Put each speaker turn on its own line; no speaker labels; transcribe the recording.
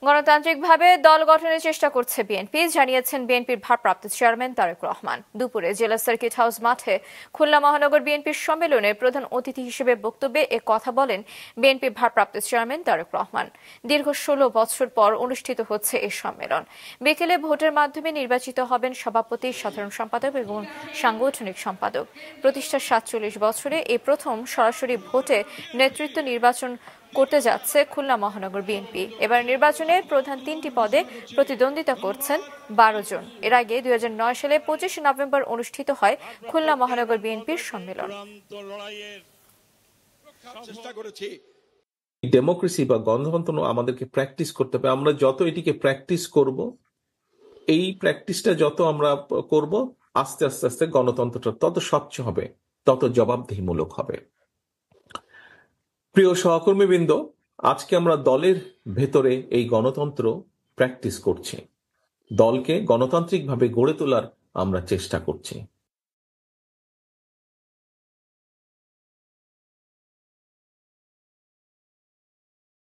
গণতান্ত্রিকভাবে দল গঠনের চেষ্টা করছে বিএনপি, জানিয়েছেন বিএনপির ভারপ্রাপ্ত চেয়ারম্যান তারেক রহমান। দুপুরে জেলা সার্কিট হাউস মাঠে খুলনা মহানগর বিএনপির সম্মেলনে প্রধান অতিথি হিসেবে বক্তব্যে এ কথা বলেন বিএনপির ভারপ্রাপ্ত চেয়ারম্যান তারেক রহমান। দীর্ঘ 16 বছর পর অনুষ্ঠিত হচ্ছে এই সম্মেলন। বিকেলে ভোটের মাধ্যমে নির্বাচিত হবেন সভাপতি, সাধারণ সম্পাদক এবং সাংগঠনিক সম্পাদক। প্রতিষ্ঠার 47 বছরে এই প্রথম সরাসরি ভোটে নেতৃত্ব নির্বাচন করতে যাচ্ছে খুলনা মহানগর বিএনপি। এবার নির্বাচনে প্রধান 3টি পদে প্রতিদ্বন্দ্বিতা করছেন 12 জন। এর আগে 2009 সালে 25 নভেম্বর অনুষ্ঠিত হয় খুলনা মহানগর বিএনপির সম্মেলন।
ডেমোক্রেসি বা গণতন্ত্র আমাদেরকে প্র্যাকটিস করতে হবে। আমরা যত এটিকে প্র্যাকটিস করব, এই প্র্যাকটিসটা যত আমরা করব, আস্তে আস্তে আস্তে গণতন্ত্রটা তত স্বচ্ছ হবে, তত জবাবদিহিমূলক হবে। প্রিয় সহকর্মীবৃন্দ, আজকে আমরা দলের ভেতরে এই গণতন্ত্র প্র্যাকটিস করছি, দলকে গণতান্ত্রিকভাবে গড়ে তোলার আমরা চেষ্টা করছি।